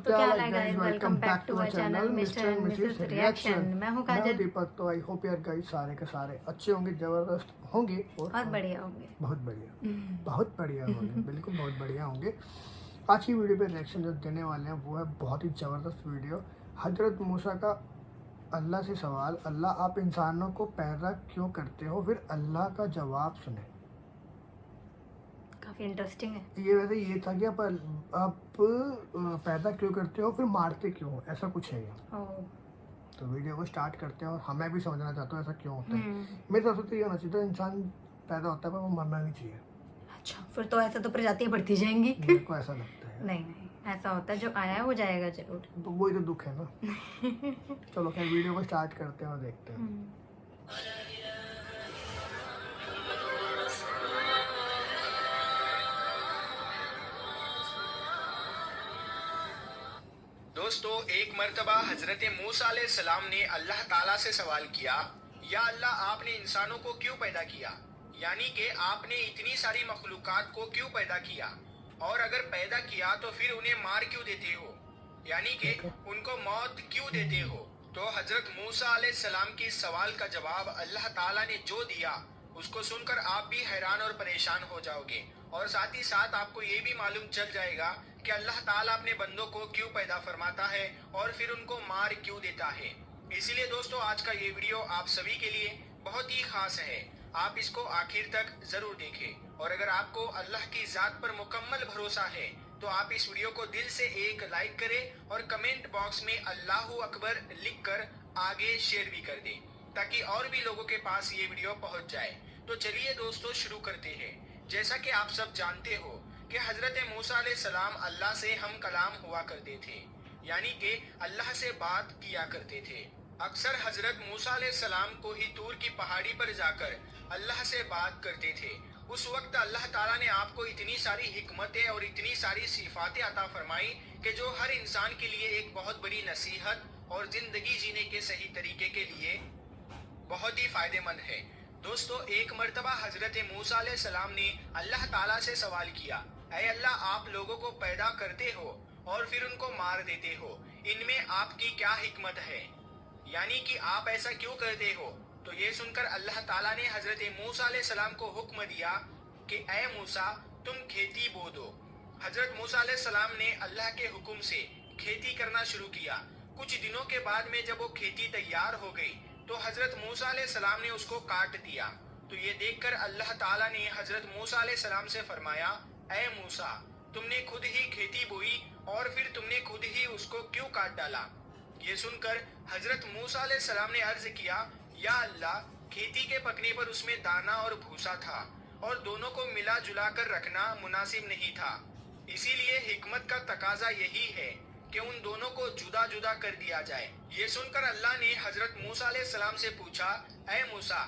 तो क्या हाल है guys, welcome back to our channel Mr and Mrs Reaction. मैं हूं काजल, दीपक। तो आई होप यार गाइस सारे के सारे अच्छे होंगे, जबरदस्त होंगे और बढ़िया होंगे, बहुत बढ़िया होंगे, बिल्कुल बहुत बढ़िया होंगे। आज की वीडियो पे रिएक्शन जो देने वाले हैं वो है बहुत ही ज़बरदस्त वीडियो। हजरत मूसा का अल्लाह से सवाल, अल्लाह आप इंसानों को पैदा क्यों करते हो, फिर अल्लाह का जवाब सुने। काफी इंटरेस्टिंग है। ये वैसे ये था कि आप पैदा क्यों करते हो, फिर मारते क्यों हो, ऐसा कुछ है ये। तो वीडियो को स्टार्ट करते हैं और हमें भी समझना चाहता हूँ ऐसा क्यों होता है। मेरे हिसाब से तो ये होना चाहिए, तो इंसान पैदा होता है पर वो मरना नहीं चाहिए। अच्छा, फिर तो ऐसा तो प्रजातियां बढ़ती जाएंगी। मेरे को ऐसा लगता है। नहीं, ऐसा होता है, जो आया है वो जाएगा जरूर। तो वही तो दुख है ना। चलो खैर वीडियो को स्टार्ट करते हैं और देखते हैं। दोस्तों, एक मर्तबा हजरत मूसा अलैहिस्सलाम ने अल्लाह ताला से सवाल किया, या अल्लाह आपने इंसानों को क्यों पैदा किया, यानी कि आपने इतनी सारी मखलूकात को क्यों पैदा किया, और अगर पैदा किया तो फिर उन्हें मार क्यों देते हो, यानी कि उनको मौत क्यों देते हो। तो हजरत मूसा अलैहिस्सलाम की सवाल का जवाब अल्लाह ताला ने जो दिया उसको सुनकर आप भी हैरान और परेशान हो जाओगे, और साथ ही साथ आपको ये भी मालूम चल जाएगा कि अल्लाह ताला अपने बंदों को क्यों पैदा फरमाता है और फिर उनको मार क्यों देता है। इसीलिए दोस्तों आज का ये वीडियो आप सभी के लिए बहुत ही खास है, आप इसको आखिर तक जरूर देखें। और अगर आपको अल्लाह की जात पर मुकम्मल भरोसा है तो आप इस वीडियो को दिल से एक लाइक करें और कमेंट बॉक्स में अल्लाहू अकबर लिख कर आगे शेयर भी कर दें, ताकि और भी लोगों के पास ये वीडियो पहुंच जाए। तो चलिए दोस्तों शुरू करते हैं। जैसा कि आप सब जानते हो कि हजरत मूसा अलैहिस्सलाम अल्लाह से हम कलाम हुआ करते थे, यानी कि अल्लाह से बात किया करते थे। अक्सर हजरत मूसा अलैहिस्सलाम को ही तूर की पहाड़ी पर जाकर अल्लाह से बात करते थे। उस वक्त अल्लाह ताला ने आपको इतनी सारी हिकमतें और इतनी सारी सिफातें अता फरमाई कि जो हर इंसान के लिए एक बहुत बड़ी नसीहत और जिंदगी जीने के सही तरीके के लिए बहुत ही फायदेमंद है। दोस्तों, एक मर्तबा हजरत मूसा अलैहिस्सलाम ने अल्लाह ताला से सवाल किया, ऐ अल्लाह आप लोगों को पैदा करते हो और फिर उनको मार देते हो, इनमें आपकी क्या हिकमत है, यानी कि आप ऐसा क्यों करते हो। तो ये सुनकर अल्लाह ताला ने हजरत मूसा अलैहिस्सलाम को हुक्म दिया कि ऐ मूसा तुम खेती बो दो। हजरत मूसा अलैहिस्सलाम ने अल्लाह के हुक्म से खेती करना शुरू किया। कुछ दिनों के बाद में जब वो खेती तैयार हो गई तो हजरत मूसा अलैहिस्सलाम ने उसको काट दिया। तो ये देखकर अल्लाह ताला ने हजरत मूसा अलैहिस्सलाम से फरमाया, ऐ मूसा तुमने खुद ही खेती बोई और फिर तुमने खुद ही उसको क्यों काट डाला। ये सुनकर हजरत मूसा अलैहिस्सलाम ने अर्ज किया, या अल्लाह खेती के पकने पर उसमें दाना और भूसा था और दोनों को मिला जुला कर रखना मुनासिब नहीं था, इसीलिए हिकमत का तकाजा यही है कि उन दोनों को जुदा जुदा कर दिया जाए। ये सुनकर अल्लाह ने हजरत मूसा अलैहिस्सलाम से पूछा, ऐ मूसा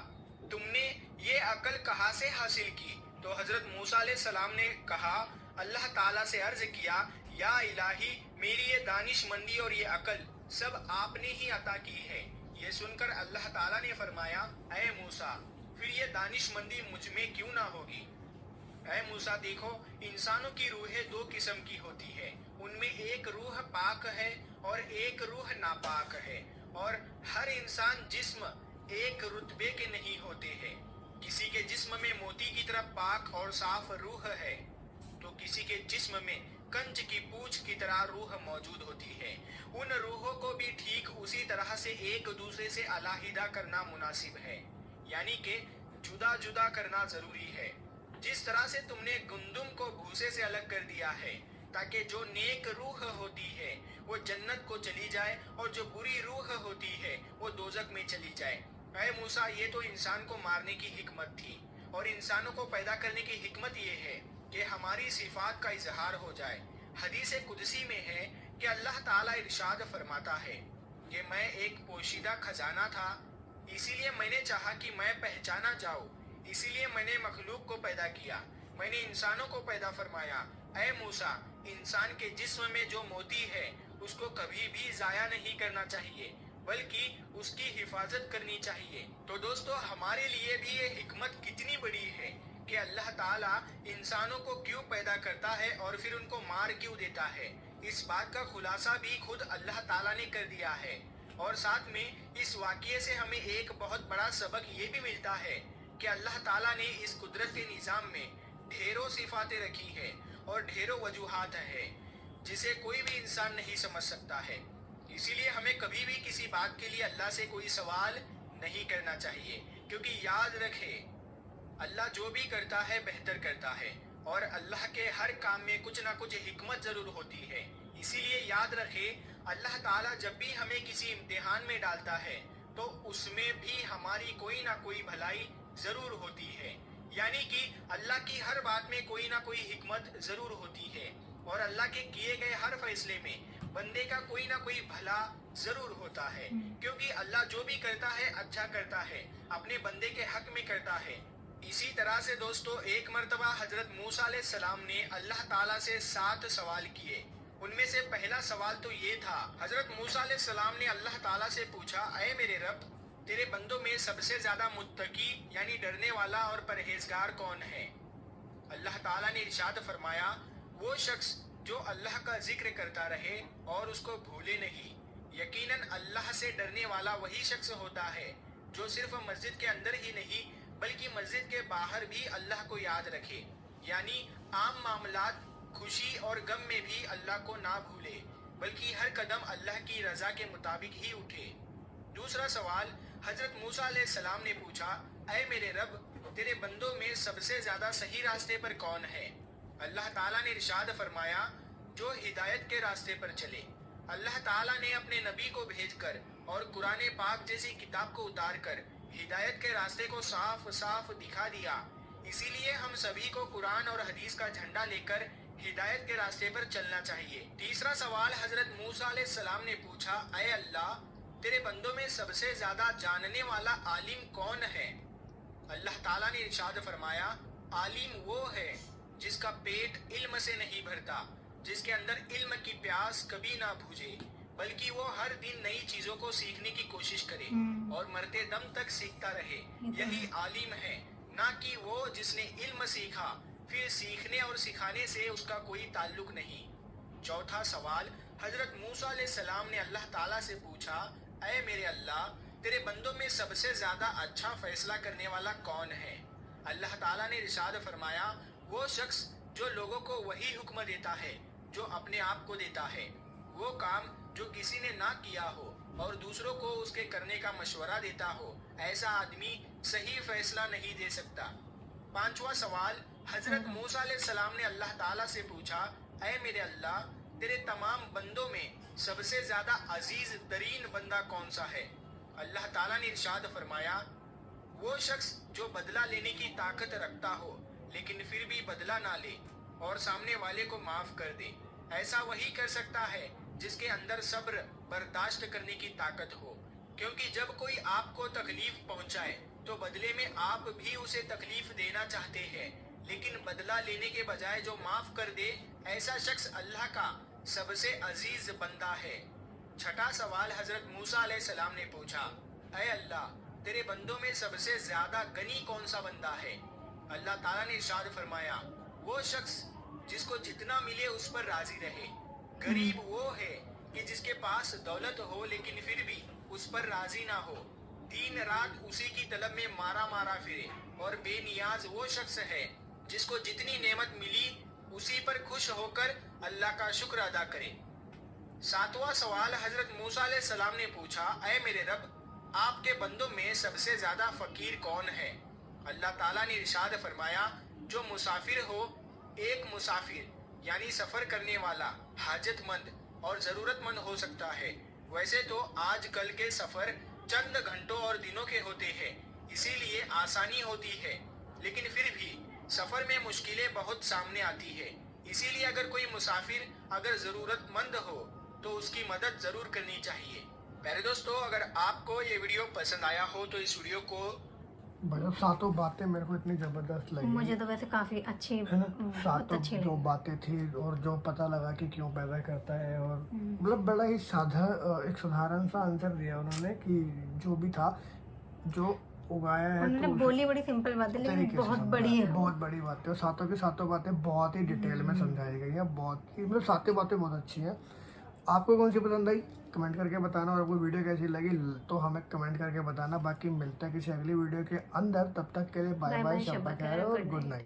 तुमने ये अकल कहाँ से हासिल की। तो हजरत मूसा अलैहिस्सलाम ने कहा, अल्लाह ताला से अर्ज किया, या इलाही मेरी ये दानिशमंदी और ये अकल सब आपने ही अता की है। ये सुनकर अल्लाह ताला ने फरमाया, ऐ मूसा फिर ये दानिशमंदी मुझ में क्यों ना होगी। ऐ मूसा देखो, इंसानों की रूहें दो किस्म की होती है, उनमें एक रूह पाक है और एक रूह नापाक है, और हर इंसान जिस्म एक रुतबे के नहीं होते हैं। किसी के जिस्म में मोती की तरह पाक और साफ रूह है तो किसी के जिस्म में कंच की पूंछ की तरह रूह मौजूद होती है। उन रूहों को भी ठीक उसी तरह से एक दूसरे से अलहदा करना मुनासिब है, यानी कि जुदा जुदा करना जरूरी है। जिस तरह से तुमने गुंदुम को भूसे से अलग कर दिया है ताकि जो नेक रूह होती है वो जन्नत को चली जाए और जो बुरी रूह होती है वो दोजक में चली जाए। ऐ मूसा ये तो इंसान को मारने की हिकमत थी, और इंसानों को पैदा करने की हिकमत ये है कि हमारी सिफात का इजहार हो जाए। हदीस कुदसी में है कि अल्लाह ताला इरशाद फरमाता है कि मैं एक पोशीदा खजाना था, इसीलिए मैंने चाहा कि मैं पहचाना जाऊं, इसीलिए मैंने मखलूक को पैदा किया, मैंने इंसानों को पैदा फरमाया। ऐ मूसा इंसान के जिस्म में जो मोती है उसको कभी भी जाया नहीं करना चाहिए, बल्कि उसकी हिफाजत करनी चाहिए। तो दोस्तों, हमारे लिए भी ये हिकमत कितनी बड़ी है कि अल्लाह ताला इंसानों को क्यों पैदा करता है और फिर उनको मार क्यों देता है। इस बात का खुलासा भी खुद अल्लाह ताला ने कर दिया है। और साथ में इस वाक़ये से हमें एक बहुत बड़ा सबक ये भी मिलता है कि अल्लाह ताला ने इस कुदरत के निज़ाम में ढेरों सिफातें रखी है और ढेरों वजूहात है जिसे कोई भी इंसान नहीं समझ सकता है। इसीलिए हमें कभी भी किसी बात के लिए अल्लाह से कोई सवाल नहीं करना चाहिए, क्योंकि याद रखें अल्लाह जो भी करता है बेहतर करता है और अल्लाह के हर काम में कुछ ना कुछ हिकमत ज़रूर होती है। इसीलिए याद रखें अल्लाह ताला जब भी हमें किसी इम्तिहान में डालता है तो उसमें भी हमारी कोई ना कोई भलाई ज़रूर होती है। यानी कि अल्लाह की हर बात में कोई ना कोई हिकमत ज़रूर होती है और अल्लाह के किए गए हर फैसले में बंदे का कोई ना कोई भला जरूर होता है, क्योंकि अल्लाह जो भी करता है अच्छा करता है, अपने बंदे के हक में करता है। इसी तरह से दोस्तों एक मर्तबा हजरत मूसा अलैहिस्सलाम ने अल्लाह ताला से 7 सवाल किए। उनमें से पहला सवाल तो ये था, हजरत मूसा अलैहिस्सलाम ने अल्लाह ताला से पूछा, ऐ मेरे रब, तेरे बंदों में सबसे ज्यादा मुत्तकी यानी डरने वाला और परहेजगार कौन है। अल्लाह ताला ने इरशाद फरमाया, वो शख्स जो अल्लाह का जिक्र करता रहे और उसको भूले नहीं। यकीनन अल्लाह से डरने वाला वही शख्स होता है जो सिर्फ मस्जिद के अंदर ही नहीं बल्कि मस्जिद के बाहर भी अल्लाह को याद रखे, यानी आम मामलात, खुशी और गम में भी अल्लाह को ना भूले बल्कि हर कदम अल्लाह की रजा के मुताबिक ही उठे। दूसरा सवाल हजरत मूसा अलैहिस्सलाम ने पूछा, ऐ मेरे रब, तेरे बंदों में सबसे ज्यादा सही रास्ते पर कौन है। अल्लाह ताला ने इरशाद फरमाया, जो हिदायत के रास्ते पर चले। अल्लाह ताला ने अपने नबी को भेजकर और कुरान पाक जैसी किताब को उतारकर हिदायत के रास्ते को साफ साफ दिखा दिया। इसीलिए हम सभी को कुरान और हदीस का झंडा लेकर हिदायत के रास्ते पर चलना चाहिए। तीसरा सवाल हजरत मूसा अलैहिस्सलाम ने पूछा, ऐ अल्लाह, तेरे बंदों में सबसे ज्यादा जानने वाला आलिम कौन है। अल्लाह ताला ने इरशाद फरमाया, आलिम वो है जिसका पेट इल्म से नहीं भरता, जिसके अंदर इल्म की प्यास कभी ना बुझे, बल्कि वो हर दिन नई चीजों को सीखने की कोशिश करे और मरते दम तक सीखता रहे। यही आलिम है, ना कि वो जिसने इल्म सीखा फिर सीखने और सिखाने से उसका कोई ताल्लुक नहीं। चौथा सवाल हजरत मूसा अलैहिस्सलाम ने अल्लाह ताला से पूछा, ऐ मेरे अल्लाह, तेरे बंदों में सबसे ज्यादा अच्छा फैसला करने वाला कौन है। अल्लाह ताला ने इरशाद फरमाया, वो शख्स जो लोगों को वही हुक्म देता है जो अपने आप को देता है, वो काम जो किसी ने ना किया हो और दूसरों को उसके करने का मशवरा देता हो, ऐसा आदमी सही फैसला नहीं दे सकता। पांचवा सवाल हजरत मूसा अलैहिस्सलाम ने अल्लाह ताला से पूछा, ऐ मेरे अल्लाह, तेरे तमाम बंदों में सबसे ज्यादा अजीज तरीन बंदा कौन सा है। अल्लाह ताला ने इरशाद फरमाया, वो शख्स जो बदला लेने की ताकत रखता हो लेकिन फिर भी बदला ना ले और सामने वाले को माफ कर दे। ऐसा वही कर सकता है जिसके अंदर सब्र बर्दाश्त करने की ताकत हो, क्योंकि जब कोई आपको तकलीफ पहुंचाए तो बदले में आप भी उसे तकलीफ देना चाहते हैं, लेकिन बदला लेने के बजाय जो माफ कर दे, ऐसा शख्स अल्लाह का सबसे अजीज बंदा है। छठा सवाल हजरत मूसा अलैहिस्सलाम ने पूछा, ऐ अल्लाह, तेरे बंदों में सबसे ज्यादा गनी कौन सा बंदा है। अल्लाह ताला ने इरशाद फरमाया, वो शख्स जिसको जितना मिले उस पर राजी रहे। गरीब वो है कि जिसके पास दौलत हो लेकिन फिर भी उस पर राजी ना हो, दिन रात उसी की तलब में मारा मारा फिरे। और बेनियाज वो शख्स है जिसको जितनी नेमत मिली उसी पर खुश होकर अल्लाह का शुक्र अदा करे। सातवां सवाल हजरत मूसा अलैहिस्सलाम ने पूछा, ऐ मेरे रब, आपके बंदों में सबसे ज्यादा फकीर कौन है। अल्लाह ताला ने इरशाद फरमाया, जो मुसाफिर हो, एक मुसाफिर यानी सफर करने वाला हाजतमंद और जरूरतमंद हो सकता है। वैसे तो आजकल के सफर चंद घंटों और दिनों के होते हैं, इसीलिए आसानी होती है, लेकिन फिर भी सफर में मुश्किलें बहुत सामने आती है। इसीलिए अगर कोई मुसाफिर अगर जरूरतमंद हो तो उसकी मदद जरूर करनी चाहिए। प्यारे दोस्तों, अगर आपको ये वीडियो पसंद आया हो तो इस वीडियो को भाई सातों बातें मेरे को इतनी जबरदस्त लगी, मुझे तो वैसे काफी अच्छी, है ना। बहुत सातों अच्छी जो लगी। बातें थी और जो पता लगा कि क्यों पैदा करता है, और मतलब बड़ा ही एक साधारण सा आंसर दिया उन्होंने कि जो भी था, जो उगाया है उन्होंने तो बोली बड़ी सिंपल बात है लेकिन तरीके से बहुत समझा बड़ी है। बहुत बड़ी बात है, और सातों की सातों बातें बहुत ही डिटेल में समझाई गई है, बहुत ही मतलब सातों बातें बहुत अच्छी हैं। आपको कौन सी पसंद आई कमेंट करके बताना, और आपको वीडियो कैसी लगी तो हमें कमेंट करके बताना। बाकी मिलते हैं किसी अगली वीडियो के अंदर, तब तक के लिए बाय बाय, शब्बा खैर और गुड नाइट।